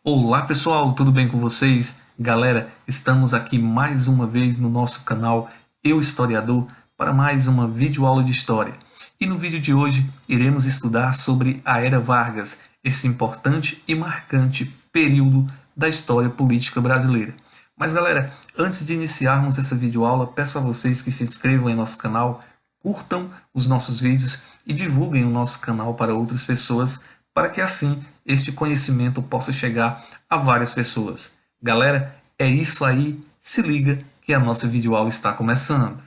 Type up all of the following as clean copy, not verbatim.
Olá pessoal, tudo bem com vocês? Galera, estamos aqui mais uma vez no nosso canal Eu Historiador para mais uma videoaula de história. E no vídeo de hoje iremos estudar sobre a Era Vargas, esse importante e marcante período da história política brasileira. Mas galera, antes de iniciarmos essa videoaula, peço a vocês que se inscrevam em nosso canal, curtam os nossos vídeos e divulguem o nosso canal para outras pessoas, para que assim este conhecimento possa chegar a várias pessoas. Galera, é isso aí, se liga que a nossa videoaula está começando.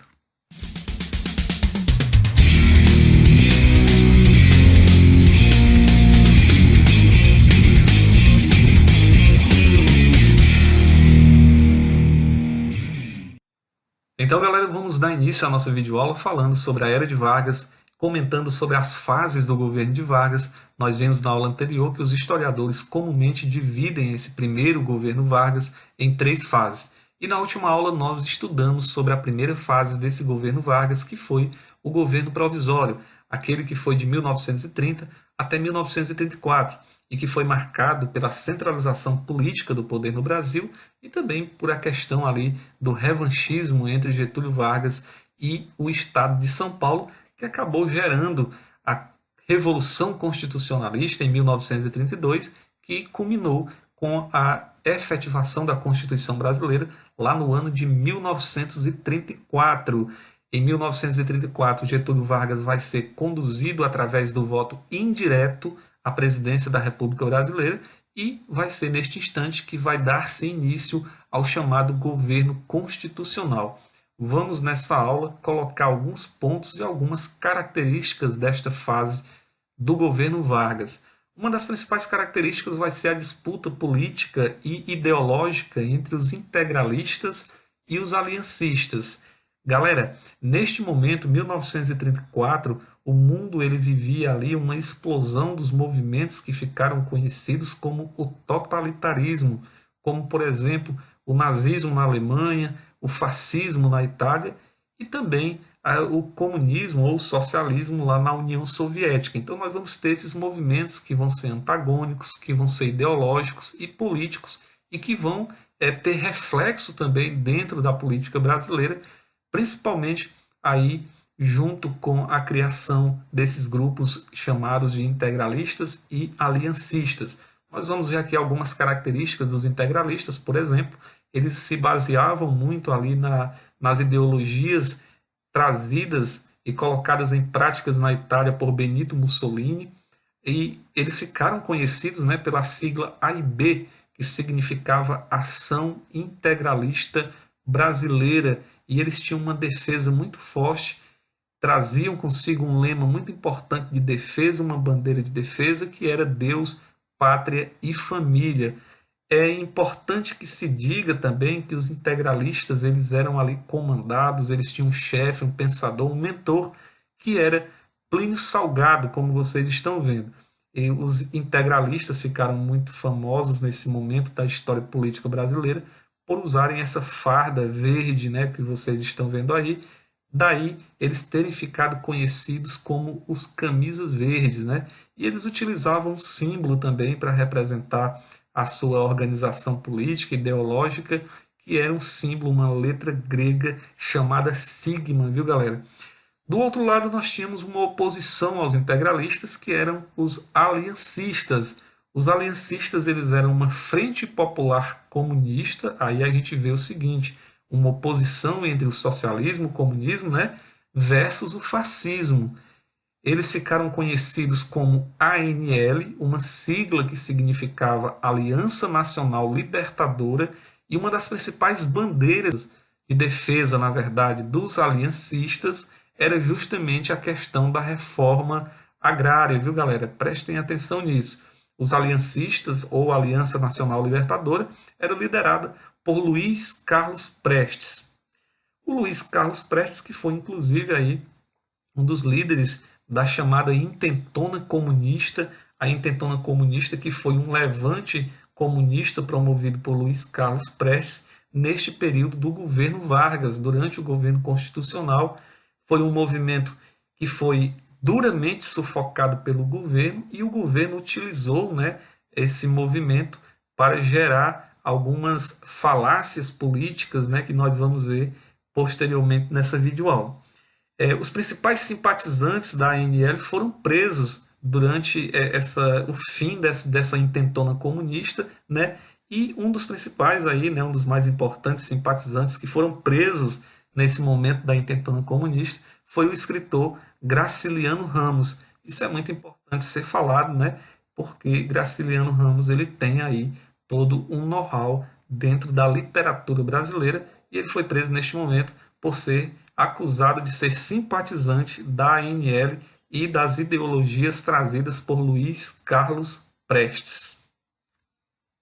Então, galera, vamos dar início à nossa videoaula falando sobre a Era de Vargas, comentando sobre as fases do governo de Vargas. Nós vimos na aula anterior que os historiadores comumente dividem esse primeiro governo Vargas em 3 fases. E na última aula nós estudamos sobre a primeira fase desse governo Vargas, que foi o governo provisório, aquele que foi de 1930 até 1934, e que foi marcado pela centralização política do poder no Brasil e também por a questão ali do revanchismo entre Getúlio Vargas e o Estado de São Paulo, que acabou gerando a Revolução Constitucionalista em 1932, que culminou com a efetivação da Constituição brasileira lá no ano de 1934. Em 1934, Getúlio Vargas vai ser conduzido através do voto indireto à presidência da República Brasileira e vai ser neste instante que vai dar-se início ao chamado governo constitucional. Vamos nessa aula colocar alguns pontos e algumas características desta fase do governo Vargas. Uma das principais características vai ser a disputa política e ideológica entre os integralistas e os aliancistas. Galera, neste momento, 1934, o mundo ele vivia ali uma explosão dos movimentos que ficaram conhecidos como o totalitarismo, como, por exemplo, o nazismo na Alemanha, o fascismo na Itália e também o comunismo ou o socialismo lá na União Soviética. Então nós vamos ter esses movimentos que vão ser antagônicos, que vão ser ideológicos e políticos e que vão ter reflexo também dentro da política brasileira, principalmente aí junto com a criação desses grupos chamados de integralistas e aliancistas. Nós vamos ver aqui algumas características dos integralistas, por exemplo. Eles se baseavam muito ali nas ideologias trazidas e colocadas em práticas na Itália por Benito Mussolini, e eles ficaram conhecidos, né, pela sigla AIB, que significava Ação Integralista Brasileira, e eles tinham uma defesa muito forte, traziam consigo um lema muito importante de defesa, uma bandeira de defesa, que era Deus, Pátria e Família. É importante que se diga também que os integralistas eles eram ali comandados, eles tinham um chefe, um pensador, um mentor, que era Plínio Salgado, como vocês estão vendo. E os integralistas ficaram muito famosos nesse momento da história política brasileira por usarem essa farda verde, né, que vocês estão vendo aí. Daí eles terem ficado conhecidos como os camisas verdes, né? E eles utilizavam um símbolo também para representar a sua organização política e ideológica, que era um símbolo, uma letra grega chamada sigma, viu galera? Do outro lado nós tínhamos uma oposição aos integralistas, que eram os aliancistas. Os aliancistas eles eram uma frente popular comunista, aí a gente vê o seguinte, uma oposição entre o socialismo, o comunismo, né, versus o fascismo. Eles ficaram conhecidos como ANL, uma sigla que significava Aliança Nacional Libertadora, e uma das principais bandeiras de defesa, na verdade, dos aliancistas era justamente a questão da reforma agrária, viu galera? Prestem atenção nisso. Os aliancistas, ou Aliança Nacional Libertadora, era liderada por Luiz Carlos Prestes. O Luiz Carlos Prestes, que foi inclusive aí um dos líderes da chamada Intentona Comunista, a Intentona Comunista que foi um levante comunista promovido por Luiz Carlos Prestes neste período do governo Vargas, durante o governo constitucional. Foi um movimento que foi duramente sufocado pelo governo e o governo utilizou, né, esse movimento para gerar algumas falácias políticas, né, que nós vamos ver posteriormente nessa videoaula. Os principais simpatizantes da ANL foram presos durante o fim dessa intentona comunista, né? E um dos principais aí, né, um dos mais importantes simpatizantes que foram presos nesse momento da intentona comunista foi o escritor Graciliano Ramos. Isso é muito importante ser falado, né? Porque Graciliano Ramos ele tem aí todo um know-how dentro da literatura brasileira e ele foi preso neste momento por ser acusado de ser simpatizante da ANL e das ideologias trazidas por Luiz Carlos Prestes.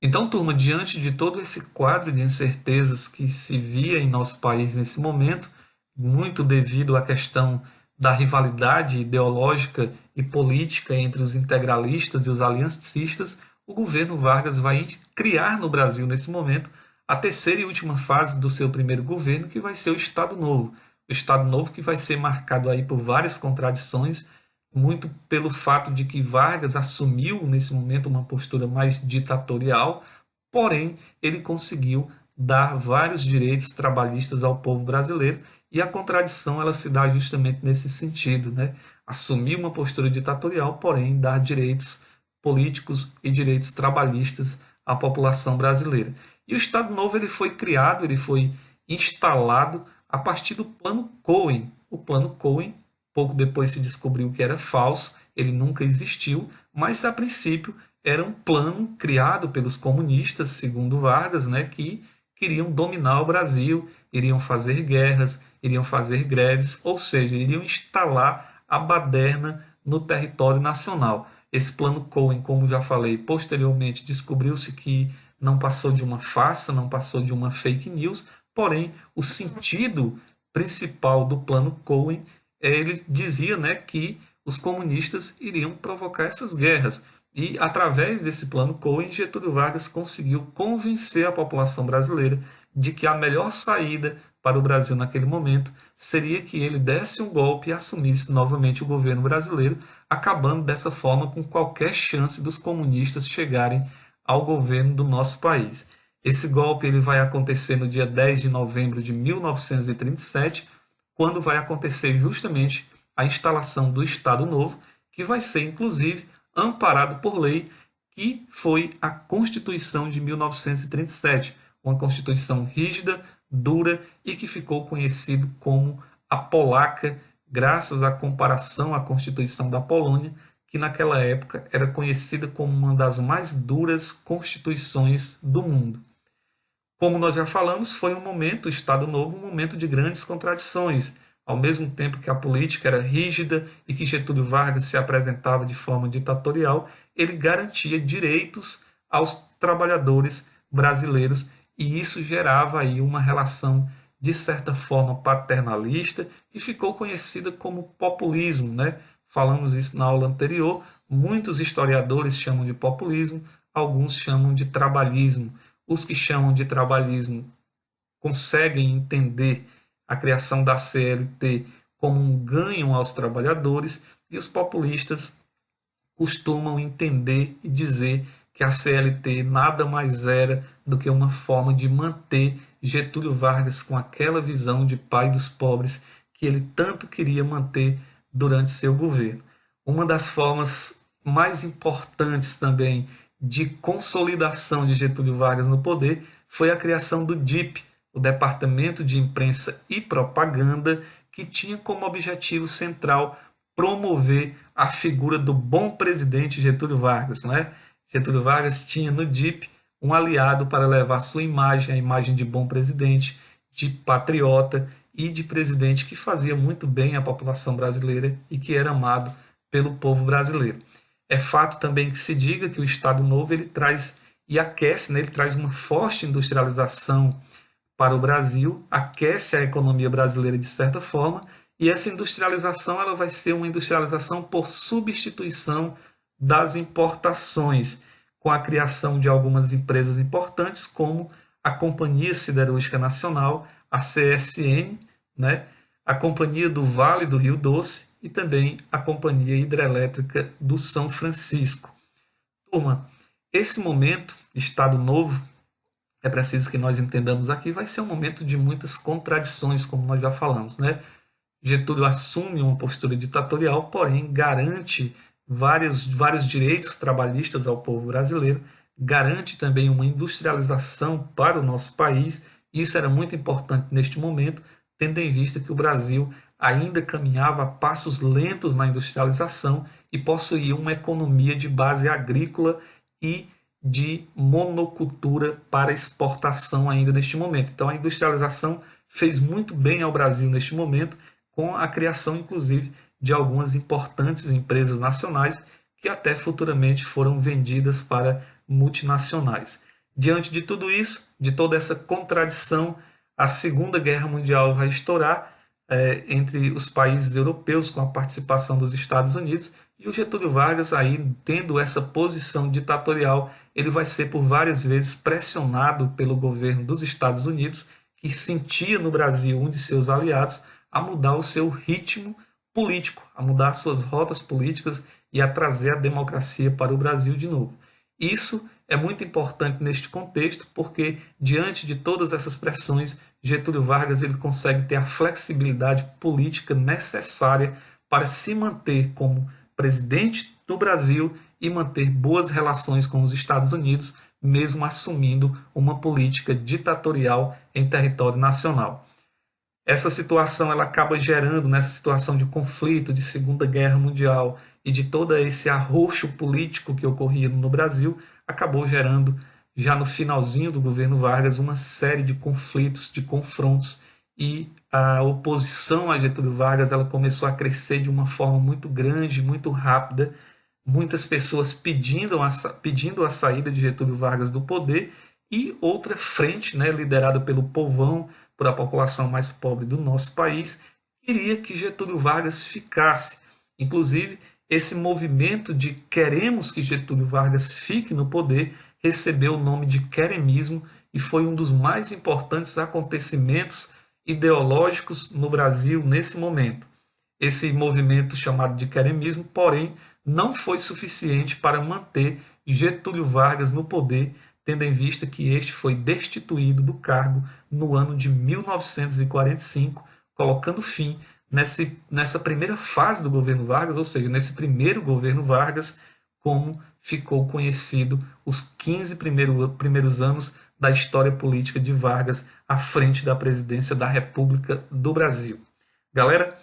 Então, turma, diante de todo esse quadro de incertezas que se via em nosso país nesse momento, muito devido à questão da rivalidade ideológica e política entre os integralistas e os aliancistas, o governo Vargas vai criar no Brasil, nesse momento, a terceira e última fase do seu primeiro governo, que vai ser o Estado Novo. O Estado Novo que vai ser marcado aí por várias contradições, muito pelo fato de que Vargas assumiu nesse momento uma postura mais ditatorial, porém ele conseguiu dar vários direitos trabalhistas ao povo brasileiro e a contradição ela se dá justamente nesse sentido, né? Assumir uma postura ditatorial, porém dar direitos políticos e direitos trabalhistas à população brasileira. E o Estado Novo ele foi criado, ele foi instalado a partir do Plano Cohen. O Plano Cohen, pouco depois se descobriu que era falso, ele nunca existiu, mas a princípio era um plano criado pelos comunistas, segundo Vargas, né, que queriam dominar o Brasil, iriam fazer guerras, iriam fazer greves, ou seja, iriam instalar a baderna no território nacional. Esse plano Cohen, como já falei, posteriormente descobriu-se que não passou de uma farsa, não passou de uma fake news, porém o sentido principal do plano Cohen, ele dizia, né, que os comunistas iriam provocar essas guerras. E através desse plano Cohen, Getúlio Vargas conseguiu convencer a população brasileira de que a melhor saída para o Brasil naquele momento seria que ele desse um golpe e assumisse novamente o governo brasileiro, acabando dessa forma com qualquer chance dos comunistas chegarem ao governo do nosso país. Esse golpe ele vai acontecer no dia 10 de novembro de 1937, quando vai acontecer justamente a instalação do Estado Novo, que vai ser, inclusive, amparado por lei, que foi a Constituição de 1937, uma Constituição rígida, dura e que ficou conhecido como a Polaca, graças à comparação à Constituição da Polônia, que naquela época era conhecida como uma das mais duras constituições do mundo. Como nós já falamos, foi um momento, o Estado Novo, um momento de grandes contradições. Ao mesmo tempo que a política era rígida e que Getúlio Vargas se apresentava de forma ditatorial, ele garantia direitos aos trabalhadores brasileiros e isso gerava aí uma relação de certa forma paternalista que ficou conhecida como populismo, né? Falamos isso na aula anterior, muitos historiadores chamam de populismo, alguns chamam de trabalhismo. Os que chamam de trabalhismo conseguem entender a criação da CLT como um ganho aos trabalhadores e os populistas costumam entender e dizer que a CLT nada mais era do que uma forma de manter Getúlio Vargas com aquela visão de pai dos pobres que ele tanto queria manter durante seu governo. Uma das formas mais importantes também de consolidação de Getúlio Vargas no poder foi a criação do DIP, o Departamento de Imprensa e Propaganda, que tinha como objetivo central promover a figura do bom presidente Getúlio Vargas. Não é? Getúlio Vargas tinha no DIP um aliado para levar sua imagem, a imagem de bom presidente, de patriota e de presidente que fazia muito bem à população brasileira e que era amado pelo povo brasileiro. É fato também que se diga que o Estado Novo ele traz e aquece, né, ele traz uma forte industrialização para o Brasil, aquece a economia brasileira de certa forma, e essa industrialização ela vai ser uma industrialização por substituição das importações, com a criação de algumas empresas importantes, como a Companhia Siderúrgica Nacional, a CSN, né, a Companhia do Vale do Rio Doce e também a Companhia Hidrelétrica do São Francisco. Turma, esse momento Estado Novo, é preciso que nós entendamos aqui, vai ser um momento de muitas contradições, como nós já falamos, né? Getúlio assume uma postura ditatorial, porém garante vários direitos trabalhistas ao povo brasileiro, garante também uma industrialização para o nosso país. Isso era muito importante neste momento, tendo em vista que o Brasil ainda caminhava a passos lentos na industrialização e possuía uma economia de base agrícola e de monocultura para exportação ainda neste momento. Então a industrialização fez muito bem ao Brasil neste momento, com a criação, inclusive, de algumas importantes empresas nacionais que até futuramente foram vendidas para multinacionais. Diante de tudo isso, de toda essa contradição, a Segunda Guerra Mundial vai estourar entre os países europeus, com a participação dos Estados Unidos, e o Getúlio Vargas, aí tendo essa posição ditatorial, ele vai ser por várias vezes pressionado pelo governo dos Estados Unidos, que sentia no Brasil um de seus aliados, a mudar o seu ritmo político, a mudar suas rotas políticas e a trazer a democracia para o Brasil de novo. Isso é muito importante neste contexto, porque diante de todas essas pressões, Getúlio Vargas ele consegue ter a flexibilidade política necessária para se manter como presidente do Brasil e manter boas relações com os Estados Unidos, mesmo assumindo uma política ditatorial em território nacional. Essa situação ela acaba gerando, nessa situação de conflito, de Segunda Guerra Mundial e de todo esse arroxo político que ocorria no Brasil, acabou gerando, já no finalzinho do governo Vargas, uma série de conflitos, de confrontos, e a oposição a Getúlio Vargas ela começou a crescer de uma forma muito grande, muito rápida, muitas pessoas pedindo a saída de Getúlio Vargas do poder, e outra frente, né, liderada pelo povão, por a população mais pobre do nosso país, queria que Getúlio Vargas ficasse. Inclusive, esse movimento de queremos que Getúlio Vargas fique no poder recebeu o nome de queremismo e foi um dos mais importantes acontecimentos ideológicos no Brasil nesse momento. Esse movimento chamado de queremismo, porém, não foi suficiente para manter Getúlio Vargas no poder, tendo em vista que este foi destituído do cargo no ano de 1945, colocando fim nessa primeira fase do governo Vargas, ou seja, nesse primeiro governo Vargas, como ficou conhecido os 15 primeiros anos da história política de Vargas à frente da presidência da República do Brasil. Galera,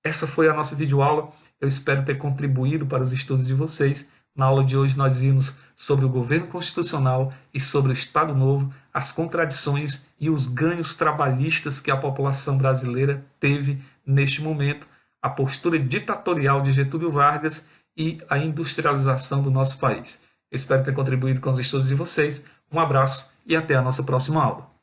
essa foi a nossa videoaula. Eu espero ter contribuído para os estudos de vocês. Na aula de hoje nós vimos sobre o governo constitucional e sobre o Estado Novo, as contradições e os ganhos trabalhistas que a população brasileira teve neste momento, a postura ditatorial de Getúlio Vargas e a industrialização do nosso país. Eu espero ter contribuído com os estudos de vocês. Um abraço e até a nossa próxima aula.